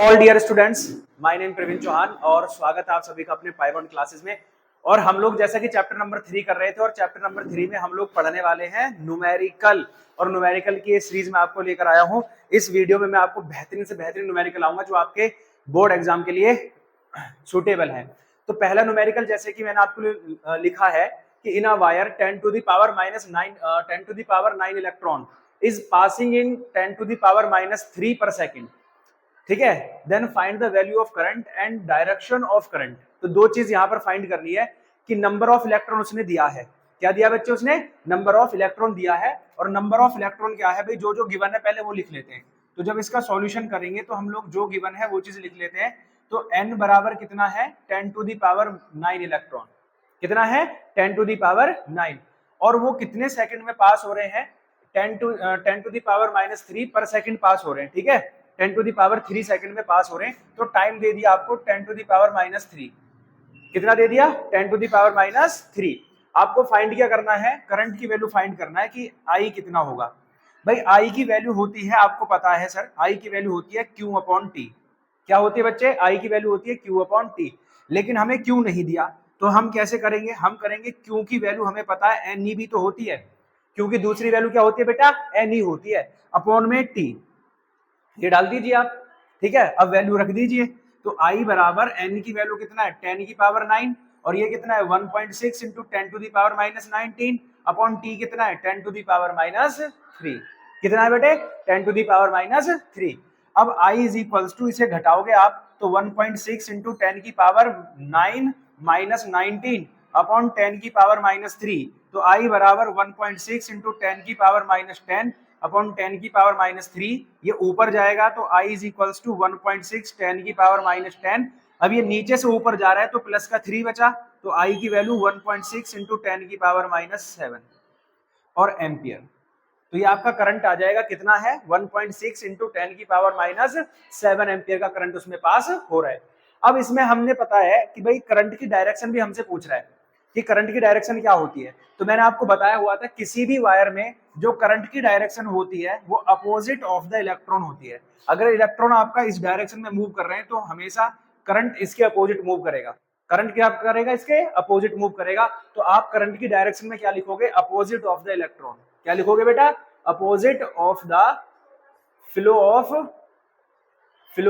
All dear students, my name Praveen Chauhan और स्वागत है आप सभी का अपने पाइवन क्लासेस में। और हम लोग जैसा कि चैप्टर नंबर 3 कर रहे थे और चैप्टर नंबर 3 में हम लोग पढ़ने वाले हैं न्यूमेरिकल। और न्यूमेरिकल की सीरीज में आपको लेकर आया हूं। इस वीडियो में मैं आपको बेहतरीन से बेहतरीन न्यूमेरिकल आऊंगा जो आपके बोर्ड एग्जाम के लिए सुटेबल है। तो पहला न्यूमेरिकल जैसे कि मैंने आपको लिखा है कि in a wire 10 to the power minus 9 electron is passing in 10 to the power -3 per second। ठीक है, then find the value of current and direction of current. तो दो चीज यहां पर फाइंड करनी है कि नंबर ऑफ इलेक्ट्रॉन उसने दिया है। क्या दिया बच्चे? उसने नंबर ऑफ इलेक्ट्रॉन दिया है। और नंबर ऑफ इलेक्ट्रॉन क्या है भाई? जो जो गिवन है पहले वो लिख लेते हैं। तो जब इसका सॉल्यूशन करेंगे तो हम लोग जो गिवन है वो चीज लिख लेते हैं। तो n बराबर कितना है? 10 to the power 9 इलेक्ट्रॉन। कितना है? 10 to the power 9। और वो कितने सेकंड में पास हो रहे हैं? 10 to the power -3 पर सेकंड पास हो रहे हैं। ठीक है, 10 to the power 3 सेकंड में पास हो रहे हैं। तो टाइम दे दिया आपको 10 to the power -3। कितना दे दिया? 10 to the power -3। आपको फाइंड क्या करना है? करंट की वैल्यू फाइंड करना है कि आई कितना होगा। भाई आई की वैल्यू होती है, आपको पता है सर, आई की वैल्यू होती है Q/T। क्या होती है बच्चे? आई की वैल्यू होती है Q/T। लेकिन हमें Q नहीं दिया, तो हम कैसे करेंगे? हम करेंगे Q की वैल्यू हमें पता है Ne भी तो होती है, क्योंकि दूसरी वैल्यू क्या होती है बेटा? Ne होती है अपॉन में T। ये डाल दीजिए आप। ठीक है, अब वैल्यू रख दीजिए। तो I बराबर n की वैल्यू कितना है? 10 की पावर 9। और ये कितना है? 1.6 into 10 to the power -19 upon t कितना है? 10 टू दी पावर -3। कितना है बेटे? 10 टू दी पावर -3। अब I इज इक्वल्स टू, इसे घटाओगे आप तो 1.6 इंटू 10 की पावर 9 -19 अपॉन 10 की पावर -3। तो I बराबर 1.6 इंटू 10 की पावर -10 अपॉन 10 की पावर -3। ये ऊपर जाएगा तो I इज इक्वल्स टू 1.6 10 की पावर -10। अब ये नीचे से ऊपर जा रहा है तो प्लस का 3 बचा, तो I की वैल्यू 1.6 इंटू 10 की पावर -7 और एम्पियर। तो ये आपका करंट आ जाएगा कितना है? 1.6 इंटू 10 की पावर -7 एम्पियर का करंट उसमें पास हो रहा है। अब इसमें हमने पता है कि भाई करंट की डायरेक्शन भी हमसे पूछ रहा है कि करंट की डायरेक्शन क्या होती है। तो मैंने आपको बताया हुआ था किसी भी वायर में जो करंट की डायरेक्शन होती है वो अपोजिट ऑफ द इलेक्ट्रॉन होती है। अगर इलेक्ट्रॉन आपका इस डायरेक्शन में मूव कर रहे हैं तो हमेशा करंट इसके अपोजिट मूव करेगा। करंट क्या करेगा? इसके अपोजिट मूव करेगा। तो आप करंट की डायरेक्शन में क्या लिखोगे? Opposite of the electron. क्या लिखोगे बेटा? Opposite of the flow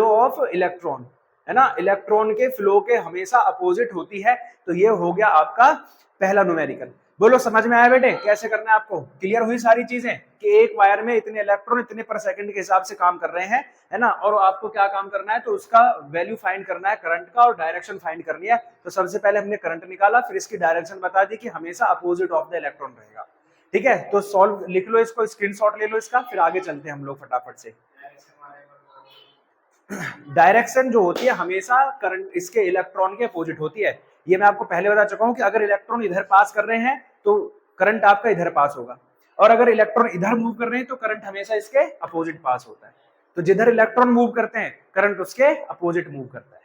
of electron, है ना? इलेक्ट्रॉन के फ्लो के हमेशा अपोजिट होती है। तो ये हो गया आपका पहला न्यूमेरिकल। बोलो समझ में आया बेटे? कैसे करना है आपको? क्लियर हुई सारी चीजें कि एक वायर में इतने इलेक्ट्रॉन इतने पर सेकंड के हिसाब से काम कर रहे हैं, है ना? और आपको क्या काम करना है? तो उसका वैल्यू फाइंड करना है करंट का और डायरेक्शन फाइंड करनी है। तो सबसे पहले हमने करंट निकाला, फिर इसकी डायरेक्शन बता दी कि हमेशा अपोजिट ऑफ द इलेक्ट्रॉन रहेगा। ठीक है, तो सॉल्व लिख लो इसको, स्क्रीनशॉट ले लो इसका, फिर आगे चलते हैं हम लोग फटाफट से। डायरेक्शन जो होती है हमेशा करंट इसके इलेक्ट्रॉन के अपोजिट होती है। ये मैं आपको पहले बता चुका हूं कि अगर इलेक्ट्रॉन इधर पास कर रहे हैं तो करंट आपका इधर पास होगा, और अगर इलेक्ट्रॉन इधर मूव कर रहे हैं तो करंट हमेशा इसके अपोजिट पास होता है। तो जिधर इलेक्ट्रॉन मूव करते हैं करंट उसके अपोजिट मूव करता है।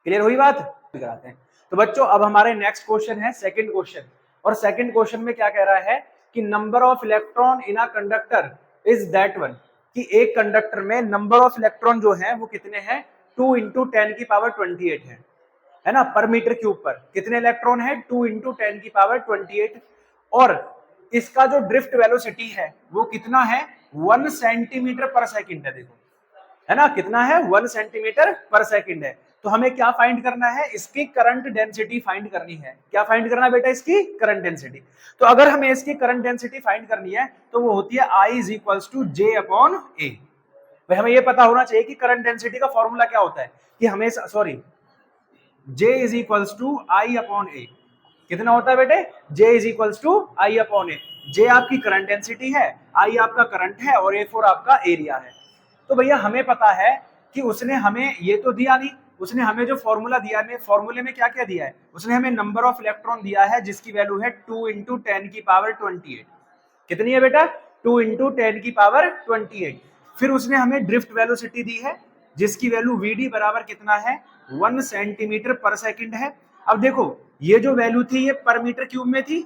क्लियर हुई बात? कराते हैं। तो बच्चों अब हमारे नेक्स्ट क्वेश्चन है सेकंड क्वेश्चन। और सेकंड क्वेश्चन में क्या कह रहा है कि number of electron in a conductor is that one, कि एक कंडक्टर में नंबर ऑफ इलेक्ट्रॉन जो है वो कितने हैं? 2 इंटू 10 की पावर 28 है ना? पर मीटर क्यूब पर कितने इलेक्ट्रॉन है? 2 इंटू 10 की पावर 28। और इसका जो ड्रिफ्ट वेलोसिटी है वो कितना है? 1 सेंटीमीटर पर सेकंड है। देखो, है ना? कितना है? 1 सेंटीमीटर पर सेकंड है। तो हमें क्या फाइंड करना है? इसकी करंट डेंसिटी फाइंड करनी है। क्या फाइंड करना है बेटा? इसकी करंट डेंसिटी। तो अगर हमें इसकी करंट डेंसिटी फाइंड करनी है तो वो होती है I is equals to J/A। भाई हमें ये पता होना चाहिए कि करंट डेंसिटी का फॉर्मूला क्या होता है कि हमेशा, sorry, J is equals to I/A। कितना होता है बेटे? J is equals to I/A। J आपकी करंट डेंसिटी है, I आपका करंट है और A4 आपका एरिया है। तो भैया हमें पता है कि उसने हमें ये तो दिया नहीं, उसने हमें जो फॉर्मूला दिया है, फॉर्मूले में क्या क्या दिया है? उसने हमें नंबर ऑफ इलेक्ट्रॉन दिया है जिसकी वैल्यू है 2 इंटू 10 की पावर 28। कितनी है बेटा? 2 इंटू 10 की पावर 28। फिर उसने हमें ड्रिफ्ट वेलोसिटी दी है जिसकी वैल्यू Vd बराबर कितना है? 1 सेंटीमीटर पर सेकंड है। अब देखो ये जो वैल्यू थी ये पर मीटर क्यूब में थी,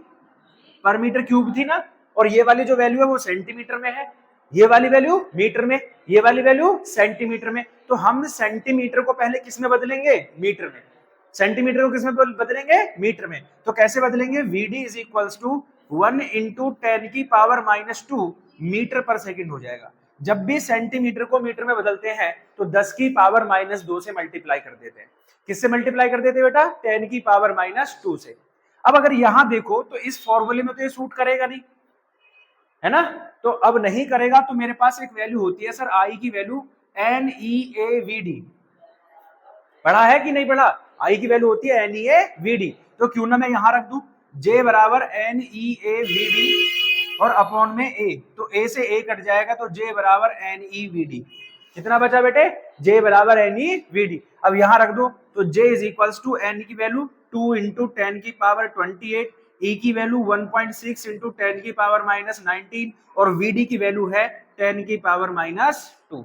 पर मीटर क्यूब थी ना, और ये वाली जो वैल्यू है वो सेंटीमीटर में है। ये वाली वैल्यू मीटर में, ये वाली वैल्यू सेंटीमीटर में। तो हम सेंटीमीटर को पहले किस में बदलेंगे? मीटर में। सेंटीमीटर को किस में बदलेंगे? मीटर में। तो कैसे बदलेंगे? VD is equals to 1 into 10⁻⁻² metre per second हो जाएगा। जब भी सेंटीमीटर को मीटर में बदलते हैं तो 10⁻⁻² से मल्टीप्लाई कर देते हैं। किससे मल्टीप्लाई कर देते हैं बेटा? 10⁻⁻² से। अब अगर यहां देखो तो इस फॉर्मूले में तो ये सूट करेगा नहीं, है ना? तो अब नहीं करेगा तो मेरे पास एक वैल्यू होती है सर, आई की वैल्यू NEAVD। पढ़ा है कि नहीं पढ़ा? आई की वैल्यू होती है NEAVD। तो क्यों ना मैं यहां रख दूं J बराबर NEAVD और अपॉन में A। तो A से A कट जाएगा तो J बराबर NEVD। कितना बचा बेटे? J बराबर NEVD। अब यहां रख दो तो J is equals to N की वैल्यू 2 इंटू 10⁻28, E की वैल्यू 1.6 इंटू 10⁻⁻19 और VD की वैल्यू है 10⁻⁻2।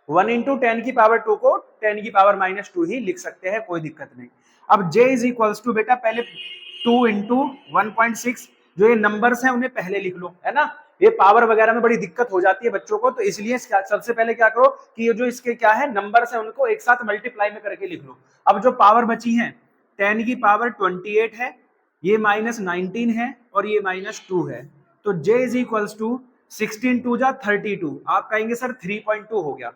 1 इंटू 10⁻2 को 10⁻⁻2 ही लिख सकते हैं, कोई दिक्कत नहीं। अब J इज इक्वल्स टू बेटा पहले 2 इंटू 1.6, जो ये नंबर्स हैं उन्हें पहले लिख लो, है ना? ये पावर वगैरह में बड़ी दिक्कत हो जाती है बच्चों को, तो इसलिए सबसे पहले क्या करो कि ये जो इसके क्या है नंबर्स हैं उनको एक साथ मल्टीप्लाई में करके लिख लो। अब जो पावर बची है 10⁻28 है, ये -19 है और ये -2 है। तो J इज इक्वल्स टू 16 2 जा 32। आप कहेंगे सर 3.2 हो गया।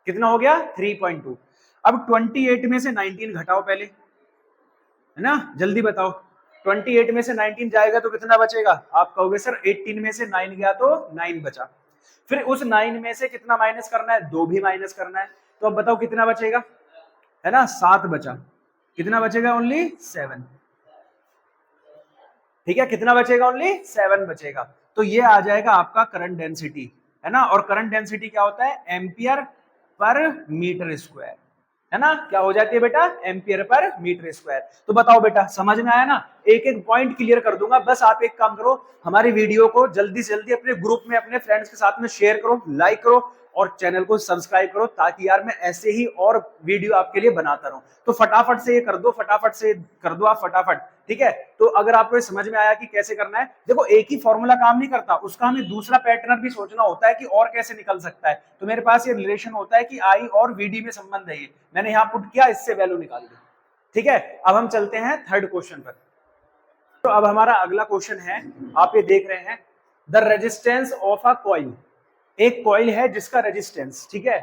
कितना हो गया? 3.2। अब 28 में से 19 घटाओ पहले, है ना? जल्दी बताओ, 28 में से 19 जाएगा तो कितना बचेगा? आप कहोगे सर 18 में से 9 गया तो 9 बचा। फिर उस 9 में से कितना माइनस करना है? 2 भी माइनस करना है। तो अब बताओ कितना बचेगा, है ना? 7 बचा। कितना बचेगा? ओनली 7। ठीक है, कितना बचेगा? ओनली 7 बचेगा। तो ये आ जाएगा आपका करंट डेंसिटी, है ना? और करंट डेंसिटी क्या होता है? एम्पियर पर मीटर स्क्वायर, है ना? क्या हो जाती है बेटा? Ampere per metre square. तो बताओ बेटा, समझ में आया ना? एक एक पॉइंट क्लियर कर दूंगा, बस आप एक काम करो, हमारी वीडियो को जल्दी से जल्दी अपने ग्रुप में अपने फ्रेंड्स के साथ में शेयर करो, लाइक करो और चैनल को सब्सक्राइब करो, ताकि यार मैं ऐसे ही और वीडियो आपके लिए बनाता रहूं। तो फटाफट से ये कर दो, फटाफट से कर दो आप, फटाफट। ठीक है, तो अगर आपको समझ में आया कि कैसे करना है, देखो एक ही फॉर्मूला काम नहीं करता, उसका हमें दूसरा पैटर्न भी सोचना होता है कि और कैसे निकल सकता है। तो मेरे पास ये रिलेशन होता है कि आई और VD में संबंध है, ये मैंने यहाँ पुट किया, इससे वैल्यू निकाल दी। ठीक है, अब हम चलते हैं थर्ड क्वेश्चन पर। तो अब हमारा अगला क्वेश्चन है, आप ये देख रहे हैं, the resistance of a coil. एक कॉइल है जिसका रेजिस्टेंस, ठीक है,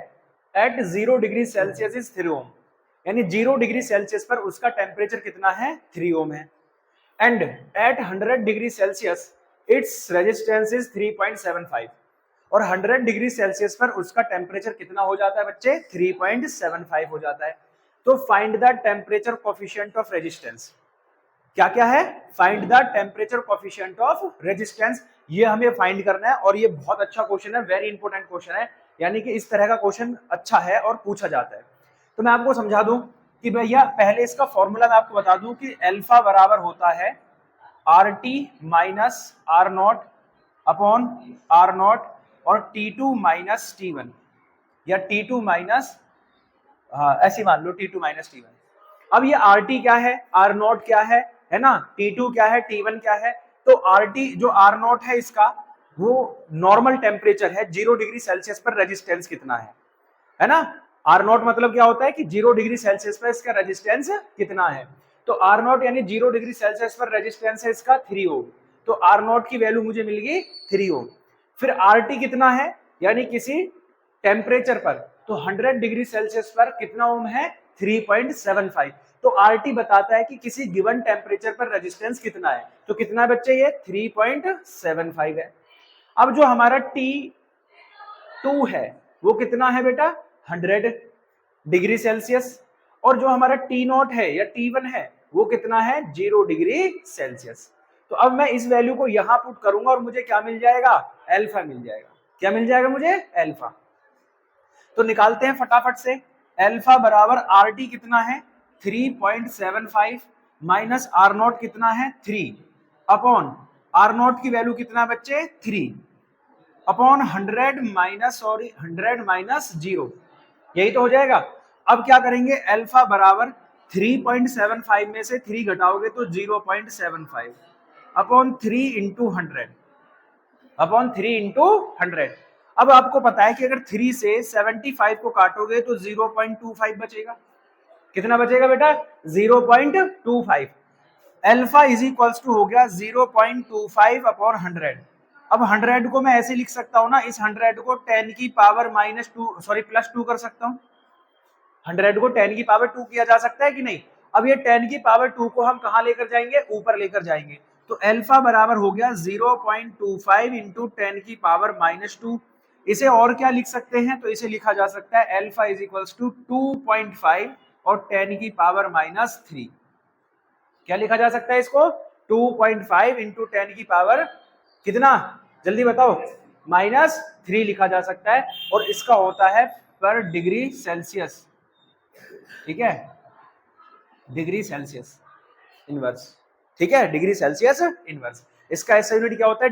एट 0 डिग्री सेल्सियस इज 3 ओम, यानी 0 डिग्री सेल्सियस पर उसका टेम्परेचर कितना है? 3 ओम है। And at 100 degree Celsius its resistance is 3.75 और 100 डिग्री सेल्सियस पर उसका टेम्परेचर कितना हो जाता है बच्चे? 3.75 हो जाता है। तो find the temperature coefficient of resistance. क्या क्या है? Find the temperature coefficient of resistance, ये हमें फाइंड करना है। और ये बहुत अच्छा क्वेश्चन है, वेरी इंपॉर्टेंट क्वेश्चन है, यानी कि इस तरह का क्वेश्चन अच्छा है और पूछा जाता है। तो मैं आपको समझा दूं कि भैया पहले इसका फॉर्मूला मैं आपको बता दूं कि अल्फा बराबर होता है RT minus R0 upon R0 और T2 माइनस T1, या T2 माइनस, हाँ ऐसे मान लो T2 माइनस T1। अब ये RT क्या है, R0 क्या है ना, T2 क्या है, T1 क्या है। तो RT जो R0 है इसका वो नॉर्मल टेम्परेचर है, 0 डिग्री सेल्सियस पर रेजिस्टेंस कितना है ना। R0 मतलब क्या होता है कि 0 डिग्री सेल्सियस पर इसका रेजिस्टेंस कितना है। तो R0 यानी 0 डिग्री सेल्सियस पर रेजिस्टेंस है इसका 3 ओम। तो R0 की वैल्यू मुझे मिल गई 3 ओम। फिर RT कितना है, यानी किसी टेम्परेचर पर, तो 100 डिग्री सेल्सियस पर कितना ओम है? 3.75। तो RT बताता है कि किसी गिवन टेम्परेचर पर रेजिस्टेंस कितना है। तो कितना बच्चे? ये 3.75 है। अब जो हमारा T2 है वो कितना है बेटा? 100 डिग्री सेल्सियस। और जो हमारा T0 है या T1 है वो कितना है? 0 डिग्री सेल्सियस। तो अब मैं इस वैल्यू को यहां पुट करूंगा और मुझे क्या मिल जाएगा? अल्फा मिल जाएगा। क्या मिल जाएगा मुझे? अल्फा। तो निकालते हैं फटाफट से। अल्फा बराबर RT कितना है? 3.75 माइनस R0 कितना है? 3 अपॉन R0 की वैल्यू कितना बच्चे? 3 अपॉन 100 माइनस, सॉरी 100 माइनस 0, यही तो हो जाएगा। अब क्या करेंगे? अल्फा बराबर 3.75 में से 3 घटाओगे तो 0.75 अपॉन 3 इंटू 100 अपॉन 3 इंटू 100। अब आपको पता है कि अगर 3 से 75 को काटोगे तो 0.25 बचेगा। कितना बचेगा बेटा? 0.25। अल्फा इज इक्वल्स टू हो गया 0.25 अपॉन 100। अब 100 को मैं ऐसे लिख सकता हूं ना, इस 100 को 10 की पावर +2 कर सकता हूं। 100 को 10 की पावर 2 किया जा सकता है कि नहीं? अब ये 10 की पावर 2 को हम कहां लेकर जाएंगे? ऊपर लेकर जाएंगे। तो अल्फा बराबर हो गया 0.25 इंटू 10 की पावर -2। इसे और क्या लिख सकते हैं? तो इसे लिखा जा सकता है अल्फा इज इक्वल्स टू 2.5 और 10 की पावर -3। क्या लिखा जा सकता है इसको? 2.5 इंटू 10 की पावर कितना? जल्दी बताओ। -3 लिखा जा सकता है, और इसका होता है पर डिग्री सेल्सियस। ठीक है, डिग्री सेल्सियस इनवर्स। ठीक है, डिग्री सेल्सियस इनवर्स। इसका ऐसा यूनिट क्या होता है?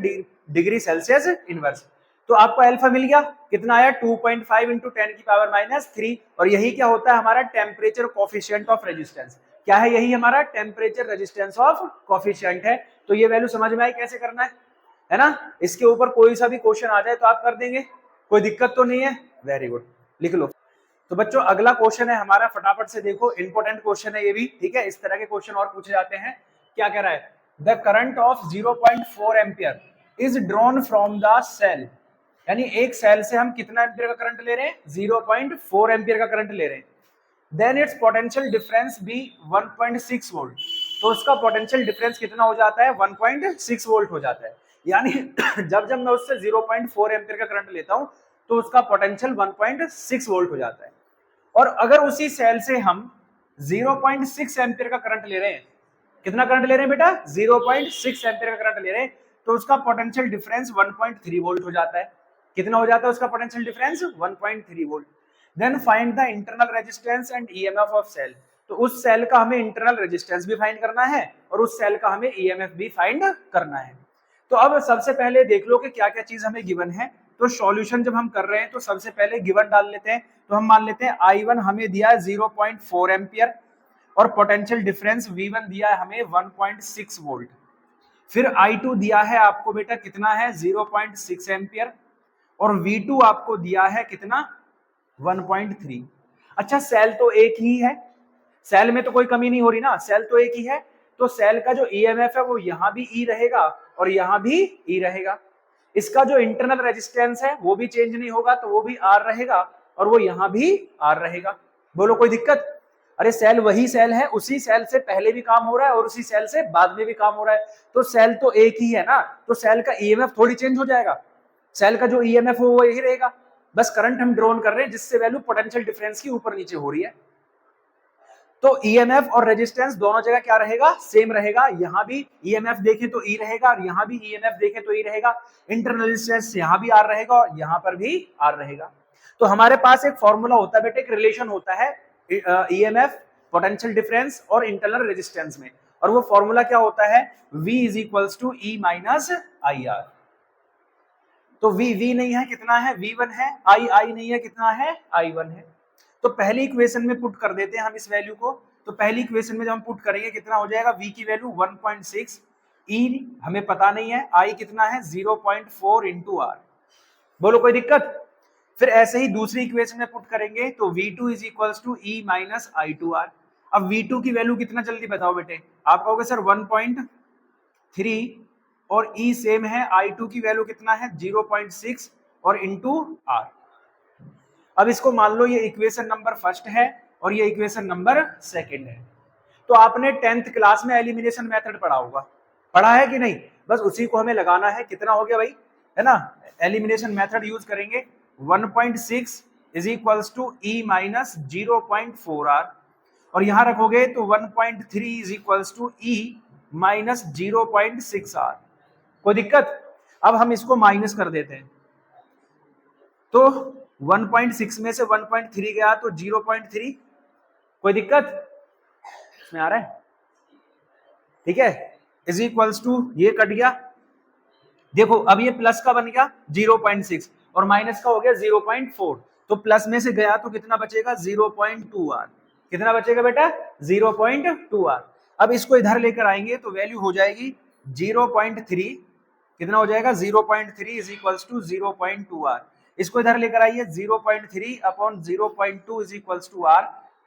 Degree Celsius inverse. तो आपको अल्फा मिल गया, कितना आया? 2.5 इंटू 10 की पावर -3। और यही क्या होता है? हमारा टेम्परेचर कोफिशिएंट ऑफ रेजिस्टेंस। क्या है? यही हमारा टेम्परेचर रेजिस्टेंस ऑफ कोफिशिएंट है। तो ये वैल्यू समझ में आई कैसे करना है ना? इसके ऊपर कोई सा भी क्वेश्चन आ जाए तो आप कर देंगे, कोई दिक्कत तो नहीं है? वेरी गुड, लिख लो। तो बच्चों अगला क्वेश्चन है हमारा, फटाफट से देखो, इंपॉर्टेंट क्वेश्चन है ये भी। ठीक है, इस तरह के क्वेश्चन और पूछे जाते हैं। क्या कह रहा है? The current of 0.4 ampere is drawn from the cell. यानी एक सेल से हम कितना एम्पियर का करंट ले रहे हैं? 0.4 एम्पियर का करंट ले रहे हैं। Then its potential difference be 1.6 volt. तो उसका पोटेंशियल डिफरेंस कितना हो जाता है? 1.6 वोल्ट हो जाता है। यानी जब जब मैं उससे 0.4 एम्पियर का करंट लेता हूं तो उसका पोटेंशियल 1.6 वोल्ट हो जाता है। और अगर उसी सेल से हम 0.6 एम्पियर का करंट ले रहे हैं, कितना करंट ले रहे हैं बेटा? 0.6 एम्पियर का करंट ले रहे हैं, तो उसका पोटेंशियल डिफरेंस 1.3 वोल्ट हो जाता है। कितना हो जाता है उसका potential difference? 1.3 volt. Then find the internal resistance and EMF of cell. तो उस सेल का हमें इंटरनल रेजिस्टेंस भी फाइंड करना है और उस सेल का हमें ईएमएफ भी फाइंड करना है। तो अब सबसे पहले देख लो कि क्या क्या चीज हमें गिवन है। तो सॉल्यूशन जब हम कर रहे हैं तो सबसे पहले गिवन डाल लेते हैं। तो हम मान लेते हैं I1 हमें दिया है 0.4 एम्पियर और पोटेंशियल डिफरेंस V1 दिया है हमें 1.6 वोल्ट। फिर I2 दिया है आपको बेटा कितना है? 0.6 एम्पियर। और V2 आपको दिया है कितना? 1.3। अच्छा, सेल तो एक ही है, सेल में तो कोई कमी नहीं हो रही ना, सेल तो एक ही है। तो सेल का जो ईएमएफ है वो यहां भी ई रहेगा और यहां भी ई रहेगा। इसका जो इंटरनल रेजिस्टेंस है वो भी चेंज नहीं होगा, तो वो भी आर रहेगा और वो यहां भी आर रहेगा। बोलो कोई दिक्कत? अरे सेल वही सेल है, उसी सेल से पहले भी काम हो रहा है और उसी सेल से बाद में भी काम हो रहा है। तो सेल तो एक ही है ना, तो सेल का ईएमएफ थोड़ी चेंज हो जाएगा। सेल का जो ईएमएफ वो यही रहेगा। बस करंट हम ड्रॉन कर रहे हैं जिससे वैल्यू पोटेंशियल डिफरेंस की ऊपर नीचे हो रही है। तो ईएमएफ और रेजिस्टेंस दोनों जगह क्या रहेगा? सेम रहेगा। यहां भी ईएमएफ देखें तो ई रहेगा और यहां भी ईएमएफ देखें तो ई रहेगा। इंटरनल रेजिस्टेंस यहां भी आर रहेगा और यहां पर भी आर रहेगा। तो हमारे पास एक फॉर्मूला होता है बेटे, एक रिलेशन होता है ईएमएफ, पोटेंशियल डिफरेंस और इंटरनल रेजिस्टेंस में। और वो फॉर्मूला क्या होता है? V is equals to E minus I R. तो V नहीं है, कितना है? V1 है। I नहीं है, कितना है? I1 है। तो पहली इक्वेशन में पुट कर देते हैं हम इस वैल्यू को। तो पहली इक्वेशन में जब हम पुट करेंगे कितना हो जाएगा? V की वैल्यू 1.6, E हमें पता नहीं है, I कितना है? 0.4 इंटू R। बोलो कोई दिक्कत? फिर ऐसे ही दूसरी इक्वेशन में पुट करेंगे तो V2 is equals to E minus I2R। अब V2 की वैल्यू कितना जल्दी बताओ बेटे? आप कहोगे सर 1.3 और E सेम है, I2 की वैल्यू कितना है? 0.6 और इंटू R। अब इसको मान लो ये इक्वेशन नंबर फर्स्ट है और ये इक्वेशन नंबर सेकंड है। तो आपने 10th क्लास में एलिमिनेशन मेथड पढ़ा होगा, पढ़ा है कि नहीं? बस उसी को हमें लगाना है। कितना हो गया भाई, है ना? एलिमिनेशन मेथड यूज करेंगे। 1.6 is equals to E minus 0.4R और यहां रखोगे तो 1.3 is equals to E minus 0.6R। कोई दिक्कत? अब हम इसको माइनस कर देते हैं। तो 1.6 में से 1.3 गया तो 0.3। कोई दिक्कत इसमें आ रहा है? ठीक है, इज इक्वल्स टू ये कट गया। देखो अब ये प्लस का बन गया 0.6 और माइनस का हो गया 0.4। तो प्लस में से गया तो कितना बचेगा? 0.2R। कितना बचेगा बेटा? 0.2R। अब इसको इधर लेकर आएंगे तो वैल्यू हो जाएगी 0.3। कितना हो जाएगा? 0.3 इज इक्वल्स टू 0.2R। इसको इधर लेकर आइए 0.3 upon 0.2 is equals to R,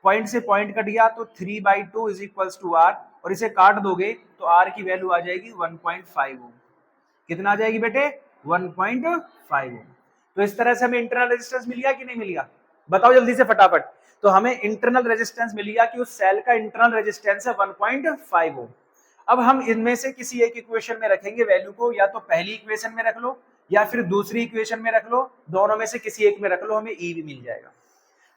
point से पॉइंट कट गया तो 3/2 इज इक्वल्स टू आर, और इसे काट दोगे तो आर की वैल्यू आ जाएगी 1.5 ओम। कितना आ जाएगी बेटे? 1.5 ओम। तो इस तरह से हमें इंटरनल रेजिस्टेंस मिल गया कि नहीं मिल गया? बताओ जल्दी से फटाफट। तो हमें इंटरनल रेजिस्टेंस मिल गया कि उस सेल का इंटरनल रेजिस्टेंस है 1.5 ओम। अब हम इनमें से किसी एक इक्वेशन में रखेंगे वैल्यू को, या तो पहली इक्वेशन में रख लो या फिर दूसरी इक्वेशन में रख लो, दोनों में से किसी एक में रख लो, हमें ई भी मिल जाएगा।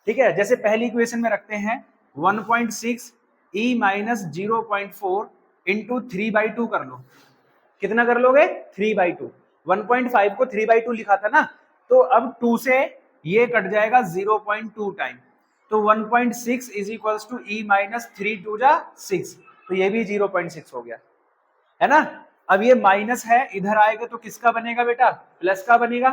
ठीक है, जैसे पहली इक्वेशन में रखते हैं 1.6 ई माइनस 0.4 इंटू 3/2 कर लो। कितना कर लोगे? 3/2। 1.5 को 3/2 लिखा था ना, तो अब 2 से ये कट जाएगा 0.2 टाइम, तो 1.6 is equals to E minus 3 2 जा 6, तो ये भी 0.6 हो गया, है ना। अब ये माइनस है, इधर आएगा तो किसका बनेगा बेटा? प्लस का बनेगा।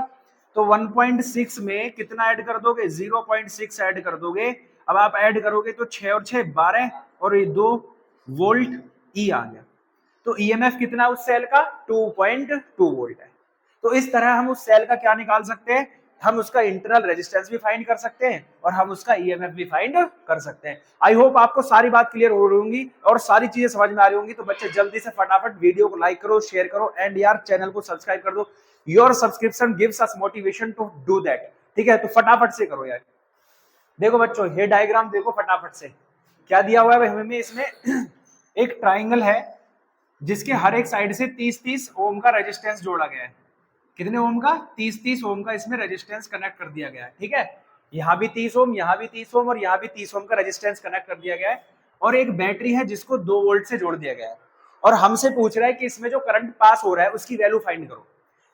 तो 1.6 में कितना ऐड कर दोगे? 0.6 ऐड कर दोगे। अब आप ऐड करोगे तो 6 और 6 12, और ये 2 वोल्ट ई आ गया। तो ईएमएफ कितना उस सेल का? 2.2 वोल्ट है। तो इस तरह हम उस सेल का क्या निकाल सकते हैं? हम उसका इंटरनल रेजिस्टेंस भी फाइंड कर सकते हैं और हम उसका ईएमएफ भी फाइंड कर सकते हैं। आई होप आपको सारी बात क्लियर हो रही होंगी और सारी चीजें समझ में आ रही होंगी। तो बच्चे जल्दी से फटाफट वीडियो को लाइक करो, शेयर करो, एंड यार चैनल को सब्सक्राइब कर दो। Your subscription gives us motivation to do that. ठीक है, तो फटाफट से करो यार। देखो बच्चों, ये डायग्राम देखो फटाफट से, क्या दिया हुआ है हमें इसमें? एक ट्राइंगल है जिसके हर एक साइड से 30-30 ओम का रेजिस्टेंस जोड़ा गया है। कितने ओम का? 30-30 ओम का इसमें रेजिस्टेंस कनेक्ट कर दिया गया है। ठीक है, यहाँ भी 30 ओम, यहाँ भी 30 ओम, और यहाँ भी 30 ओम का रेजिस्टेंस कनेक्ट कर दिया गया है। और एक बैटरी है जिसको 2 वोल्ट से जोड़ दिया गया है, और हमसे पूछ रहा है कि इसमें जो करंट पास हो रहा है उसकी वैल्यू फाइंड करो।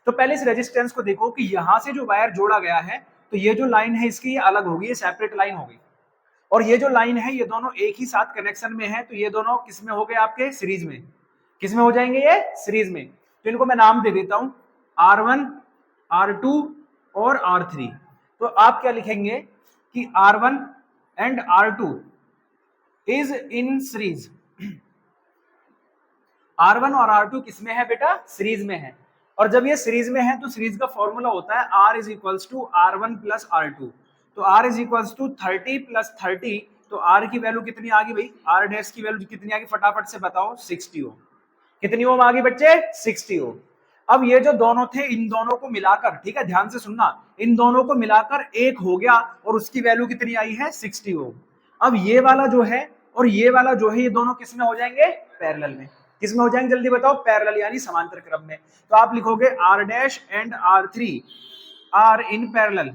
तो पहले इस रेजिस्टेंस को देखो कि यहाँ से जो वायर जोड़ा गया है, तो ये जो लाइन है इसकी ये अलग होगी, ये सेपरेट लाइन होगी, और ये जो लाइन है ये दोनों एक ही साथ कनेक्शन में है, तो ये दोनों किसमें हो गए? आपके सीरीज में। किसमें हो जाएंगे? ये सीरीज में। तो इनको मैं नाम दे देता हूं, R1, R2 और R3। तो आप क्या लिखेंगे कि R1 and R2 is in series. R1 और R2 किसमें है बेटा? सीरीज में है। और जब ये सीरीज में है तो सीरीज का फॉर्मूला होता है R is equals to R1 plus R2। तो R is equals to 30 plus 30, तो R की वैल्यू कितनी आ गई भाई? R डैश की वैल्यू कितनी आ गई? फटाफट से बताओ। 60 ओम। कितनी ओम आ गई बच्चे? 60 ओम। अब ये जो दोनों थे, इन दोनों को मिलाकर, ठीक है ध्यान से सुनना, इन दोनों को मिलाकर एक हो गया, और उसकी वैल्यू कितनी आई है? 60 ओम। अब ये वाला जो है और ये वाला जो है, ये दोनों किसमें हो जाएंगे? पैरेलल में। किसमें हो जाएंगे जल्दी बताओ? पैरेलल यानी समांतर क्रम में। तो आप लिखोगे R dash and R3 are in parallel.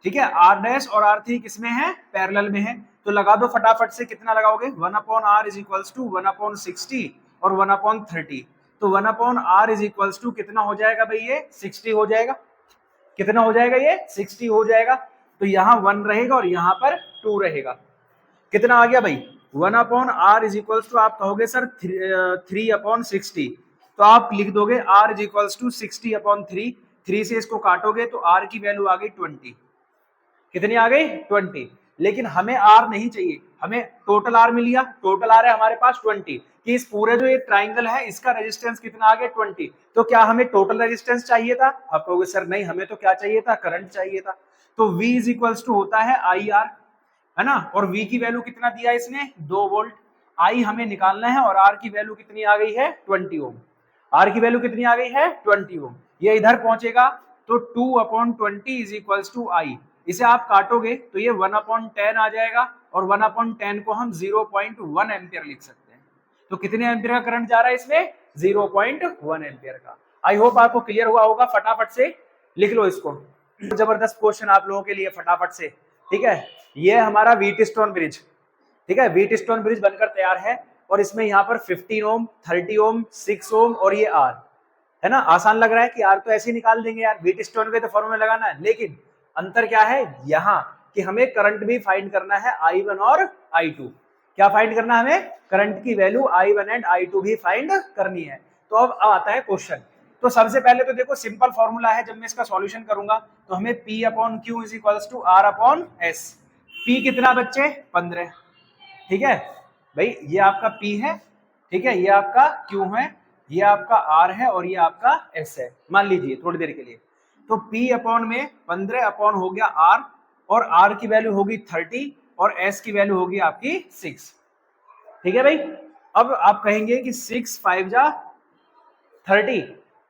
ठीक है, R डैश और R3 किसमें है? पैरेलल में है। तो लगा दो फटाफट से, कितना लगाओगे? 1/r इज इक्वल्स टू 1/60 और 1/30। तो 1/r इज इक्वल्स टू कितना हो जाएगा भाई? ये 60 हो जाएगा। कितना हो जाएगा? ये 60 हो जाएगा। तो यहाँ 1 रहेगा और यहाँ पर 2 रहेगा। कितना आ गया भाई? 1/r इज इक्वल्स टू, आप कहोगे सर 3/60, तो आप लिख दोगे r इज इक्वल्स टू 60/3। 3 से इसको काटोगे तो r की वैल्यू आ गई 20। कितनी आ गई? 20। लेकिन हमें r नहीं चाहिए, हमें टोटल r मिल गया। टोटल r है हमारे पास 20, कि इस पूरे जो ये ट्राइंगल है इसका रेजिस्टेंस कितना आ गया? 20। तो क्या हमें टोटल रेजिस्टेंस चाहिए था? आप कहोगे सर नहीं, हमें तो क्या चाहिए था? करंट चाहिए था। तो v इज इक्वल्स टू होता है IR, है ना। और v की वैल्यू कितना दिया इसने? 2 वोल्ट। I हमें निकालना है, और r की वैल्यू कितनी आ गई है? 20 ओम। r की वैल्यू कितनी आ गई है? 20 ओम। ये इधर पहुंचेगा तो 2/20 इज इक्वल्स टू I। इसे आप काटोगे तो ये 1/10 आ जाएगा, और 1/10 को हम 0.1 एम्पियर लिख सकते हैं। तो कितने एम्पियर का करंट जा रहा है इसमें? 0.1 एम्पियर का। आई होप आपको क्लियर हुआ होगा। फटाफट से लिख लो इसको। जबरदस्त क्वेश्चन आप लोगों के लिए, फटाफट से। ठीक है, ये हमारा व्हीटस्टोन ब्रिज, ठीक है, व्हीटस्टोन ब्रिज बनकर तैयार है, और इसमें यहाँ पर 15 ओम, 30 ओम, 6 ओम और ये R है ना। आसान लग रहा है कि R तो ऐसे ही निकाल देंगे यार, व्हीटस्टोन के तो फॉर्मूला लगाना है, लेकिन अंतर क्या है यहाँ कि हमें करंट भी फाइंड करना है, I1 और I2। क्या फाइंड करना है हमें? करंट की वैल्यू I1 एंड I2 भी फाइंड करनी है। तो अब आता है क्वेश्चन। तो सबसे पहले तो देखो सिंपल फॉर्मूला है, जब मैं इसका सॉल्यूशन करूंगा तो हमें P/Q is equals to R/S। P कितना बच्चे? 15। ठीक है भाई, ये आपका P है, ठीक है, ये आपका Q है, ये आपका R है, और ये आपका S है, मान लीजिए थोड़ी देर के लिए। तो P अपॉन में 15 अपॉन हो गया R, और R की वैल्यू होगी 30 और S की वैल्यू होगी आपकी 6। ठीक है भाई। अब आप कहेंगे कि 6 5 जा 30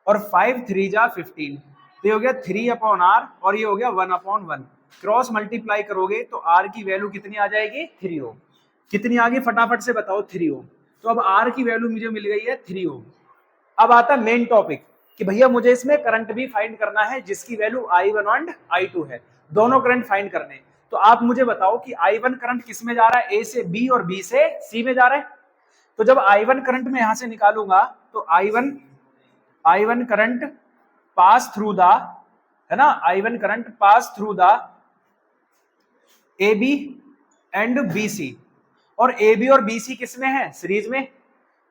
और 5 3 जा 15, तो ये हो गया 3 अपॉन R और ये हो गया 1 अपॉन 1। क्रॉस मल्टीप्लाई करोगे तो R की वैल्यू कितनी आ जाएगी? 3 ओम। कितनी आ गई फटाफट से बताओ? 3 ओम। तो अब R की वैल्यू मुझे मिल गई है 3 ओम। अब आता है मेन टॉपिक कि भैया मुझे इसमें करंट भी फाइंड करना है जिसकी वैल्यू I1 और I2 है, दोनों करंट फाइंड करने। तो आप मुझे बताओ कि I1 करंट किस में जा रहा है? A से B और B से C में जा रहा है। तो जब I1 करंट में यहां से निकालूंगा तो I1 current pass through the, है ना, I1 current pass through the AB and BC, और AB और BC किस में है? सीरीज में,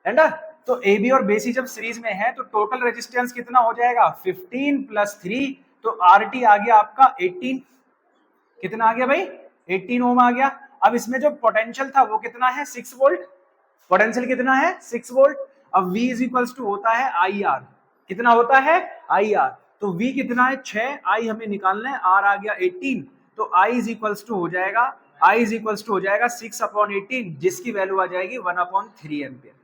है ना। तो AB और BC जब सीरीज में है तो टोटल रेजिस्टेंस कितना हो जाएगा? 15 प्लस 3, तो RT आ गया आपका 18। कितना आ गया भाई? 18 ओम आ गया। अब इसमें जो पोटेंशियल था वो कितना है? 6 वोल्ट। पोटेंशियल कितना है? 6 वोल्ट। अब V इज इक्वल्स टू होता है IR। कितना होता है? IR। तो V कितना है? 6, I हमें निकालना है, R आ गया 18, तो I इज इक्वल्स टू हो जाएगा 6 अपॉन 18, जिसकी वैल्यू आ जाएगी 1/3 एम्पियर।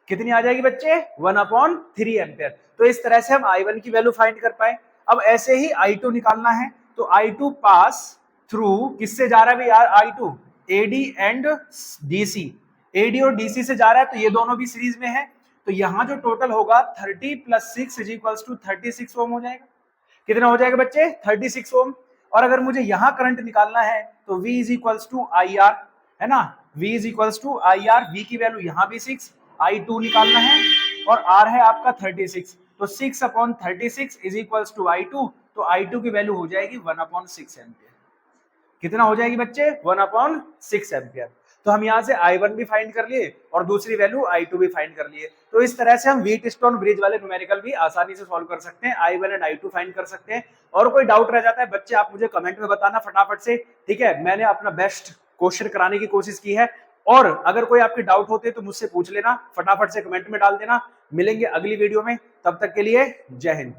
कितनी आ जाएगी बच्चे? 1/3 एम्पियर। तो इस तरह से हम I1 की वैल्यू फाइंड कर पाए। अब ऐसे ही I2 निकालना है, तो I2 पास थ्रू किससे जा रहा है भाई? I2 AD and DC, AD और DC से जा रहा है, तो ये दोनों भी सीरीज में है। तो यहाँ जो टोटल होगा 30 प्लस 6 इज इक्वल्स टू 36 ओम हो जाएगा। कितना हो जाएगा बच्चे? 36 ओम। और अगर मुझे यहाँ करंट निकालना है तो V is equals to IR, है ना, V is equals to IR। V की वैल्यू यहाँ भी 6, I2 निकालना है, और R है आपका 36, तो 6 upon 36 is equals to I2, तो I2 की वैल्यू हो जाएगी 1/6 एम्पियर। कितना हो जाएगी बच्चे? 1/6 एम्पियर। तो हम यहाँ से I1 भी फाइंड कर लिए और दूसरी वैल्यू I2 भी फाइंड कर लिए। तो इस तरह से हम व्हीटस्टोन ब्रिज वाले न्यूमेरिकल भी आसानी से सॉल्व कर सकते हैं, I1 एंड I2 फाइंड कर सकते हैं। और कोई डाउट रह जाता है बच्चे, आप मुझे कमेंट में बताना फटाफट से, ठीक है। मैंने अपना बेस्ट क्वेश्चन कराने की कोशिश की है, और अगर कोई आपके डाउट होते तो मुझसे पूछ लेना, फटाफट से कमेंट में डाल देना। मिलेंगे अगली वीडियो में, तब तक के लिए जय हिंद।